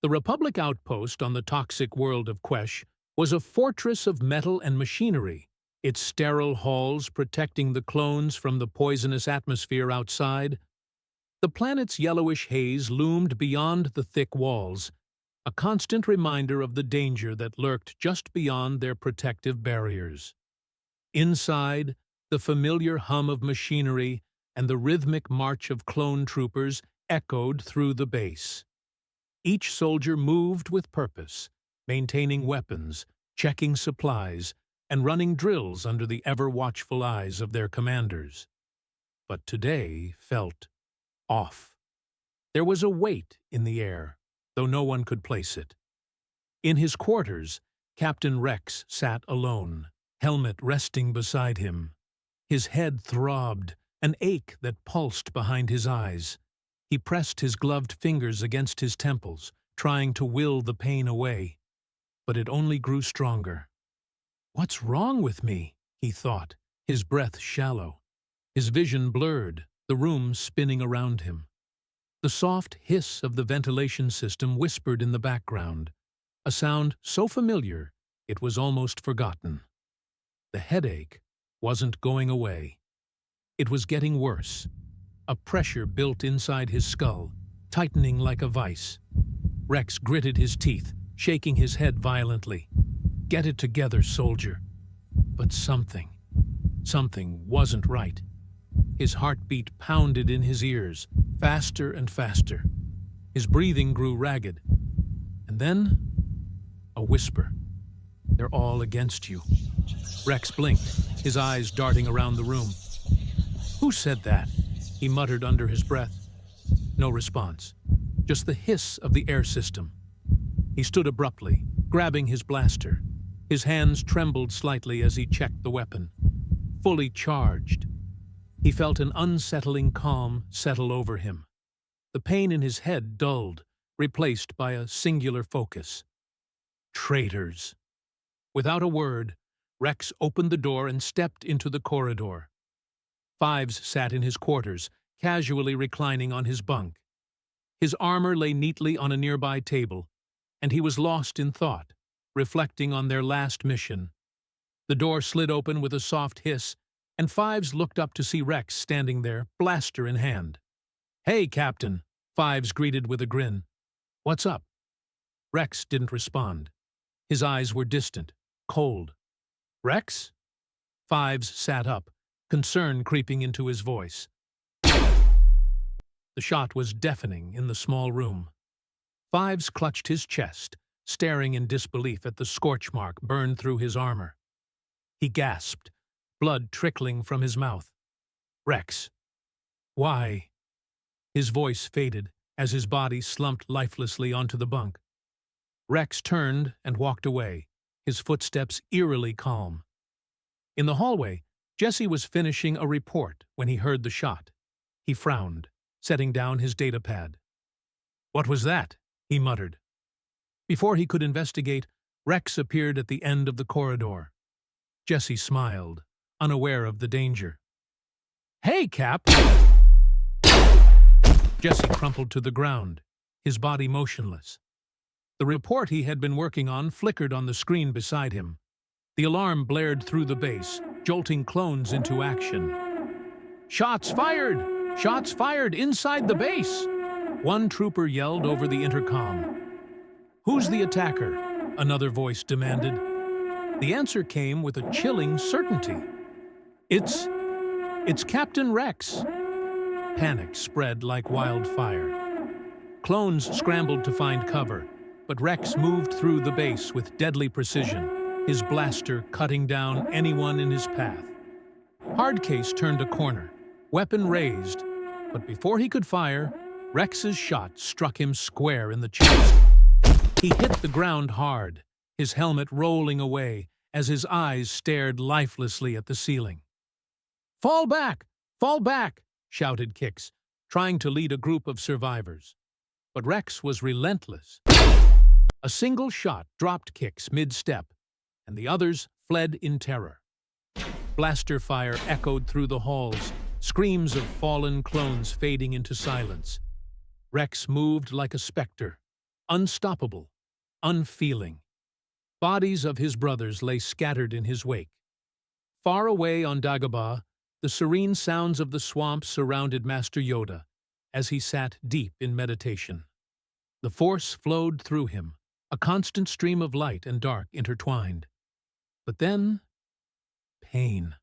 The Republic outpost on the toxic world of Quesh was a fortress of metal and machinery, its sterile halls protecting the clones from the poisonous atmosphere outside. The planet's yellowish haze loomed beyond the thick walls, a constant reminder of the danger that lurked just beyond their protective barriers. Inside, the familiar hum of machinery and the rhythmic march of clone troopers echoed through the base. Each soldier moved with purpose, maintaining weapons, checking supplies, and running drills under the ever-watchful eyes of their commanders. But today felt off. There was a weight in the air, though no one could place it. In his quarters, Captain Rex sat alone, helmet resting beside him. His head throbbed, an ache that pulsed behind his eyes. He pressed his gloved fingers against his temples, trying to will the pain away. But it only grew stronger. "What's wrong with me?" he thought, his breath shallow. His vision blurred, the room spinning around him. The soft hiss of the ventilation system whispered in the background, a sound so familiar it was almost forgotten. The headache wasn't going away. It was getting worse. A pressure built inside his skull, tightening like a vice. Rex gritted his teeth, shaking his head violently. "Get it together, soldier." But something wasn't right. His heartbeat pounded in his ears, faster and faster. His breathing grew ragged. And then, a whisper. "They're all against you." Rex blinked, his eyes darting around the room. "Who said that?" he muttered under his breath. No response, just the hiss of the air system. He stood abruptly, grabbing his blaster. His hands trembled slightly as he checked the weapon. Fully charged. He felt an unsettling calm settle over him. The pain in his head dulled, replaced by a singular focus. Traitors. Without a word, Rex opened the door and stepped into the corridor. Fives sat in his quarters, casually reclining on his bunk. His armor lay neatly on a nearby table, and he was lost in thought, reflecting on their last mission. The door slid open with a soft hiss, and Fives looked up to see Rex standing there, blaster in hand. "Hey, Captain," Fives greeted with a grin. "What's up?" Rex didn't respond. His eyes were distant, cold. "Rex?" Fives sat up, concern creeping into his voice. The shot was deafening in the small room. Fives clutched his chest, staring in disbelief at the scorch mark burned through his armor. He gasped, blood trickling from his mouth. "Rex, why?" His voice faded as his body slumped lifelessly onto the bunk. Rex turned and walked away, his footsteps eerily calm. In the hallway, Jesse was finishing a report when he heard the shot. He frowned, setting down his datapad. "What was that?" he muttered. Before he could investigate, Rex appeared at the end of the corridor. Jesse smiled, unaware of the danger. "Hey, Cap!" Jesse crumpled to the ground, his body motionless. The report he had been working on flickered on the screen beside him. The alarm blared through the base, jolting clones into action. "Shots fired! Shots fired inside the base!" One trooper yelled over the intercom. "Who's the attacker?" another voice demanded. The answer came with a chilling certainty. It's Captain Rex." Panic spread like wildfire. Clones scrambled to find cover, but Rex moved through the base with deadly precision, his blaster cutting down anyone in his path. Hardcase turned a corner, weapon raised, but before he could fire, Rex's shot struck him square in the chest. He hit the ground hard, his helmet rolling away as his eyes stared lifelessly at the ceiling. "Fall back! Fall back!" shouted Kix, trying to lead a group of survivors. But Rex was relentless. A single shot dropped Kix mid-step, and the others fled in terror. Blaster fire echoed through the halls, screams of fallen clones fading into silence. Rex moved like a specter, unstoppable, unfeeling. Bodies of his brothers lay scattered in his wake. Far away on Dagobah, the serene sounds of the swamp surrounded Master Yoda as he sat deep in meditation. The Force flowed through him, a constant stream of light and dark intertwined. But then, pain.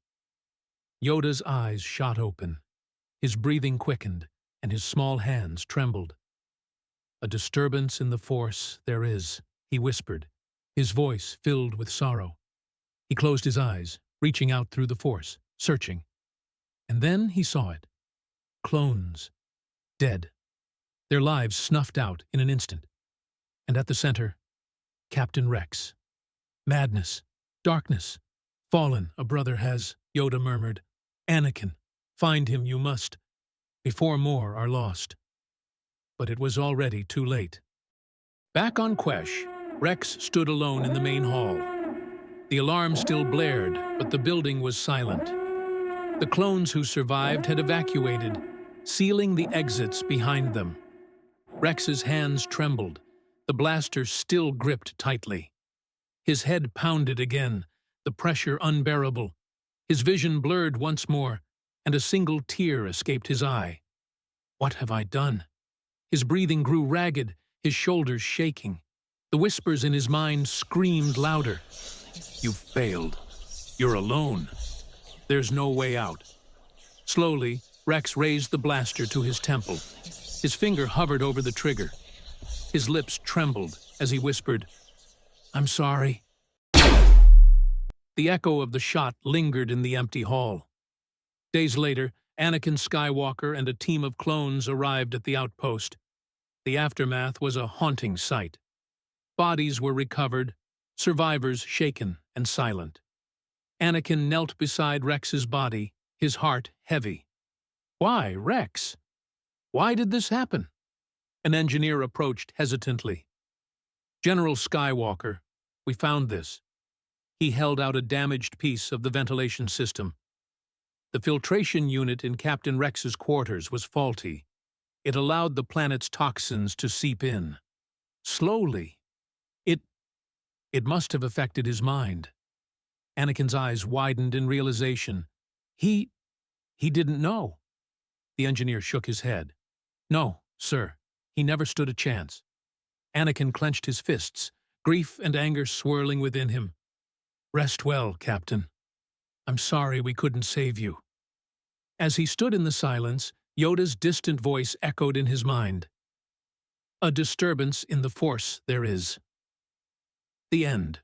Yoda's eyes shot open. His breathing quickened, and his small hands trembled. "A disturbance in the Force there is," he whispered, his voice filled with sorrow. He closed his eyes, reaching out through the Force, searching. And then he saw it. Clones. Dead. Their lives snuffed out in an instant. And at the center, Captain Rex. Madness. Darkness. "Fallen, a brother has," Yoda murmured. "Anakin, find him you must, before more are lost." But it was already too late. Back on Quesh, Rex stood alone in the main hall. The alarm still blared, but the building was silent. The clones who survived had evacuated, sealing the exits behind them. Rex's hands trembled, the blaster still gripped tightly. His head pounded again, the pressure unbearable. His vision blurred once more, and a single tear escaped his eye. What have I done? His breathing grew ragged, his shoulders shaking. The whispers in his mind screamed louder. "You've failed. You're alone. There's no way out." Slowly, Rex raised the blaster to his temple. His finger hovered over the trigger. His lips trembled as he whispered, "I'm sorry." The echo of the shot lingered in the empty hall. Days later, Anakin Skywalker and a team of clones arrived at the outpost. The aftermath was a haunting sight. Bodies were recovered, survivors shaken and silent. Anakin knelt beside Rex's body, his heart heavy. "Why, Rex? Why did this happen?" An engineer approached hesitantly. "General Skywalker, we found this." He held out a damaged piece of the ventilation system. The filtration unit in Captain Rex's quarters was faulty. It allowed the planet's toxins to seep in. Slowly. It must have affected his mind. Anakin's eyes widened in realization. He didn't know. The engineer shook his head. "No, sir. He never stood a chance." Anakin clenched his fists, grief and anger swirling within him. "Rest well, Captain. I'm sorry we couldn't save you." As he stood in the silence, Yoda's distant voice echoed in his mind. "A disturbance in the Force there is." The end.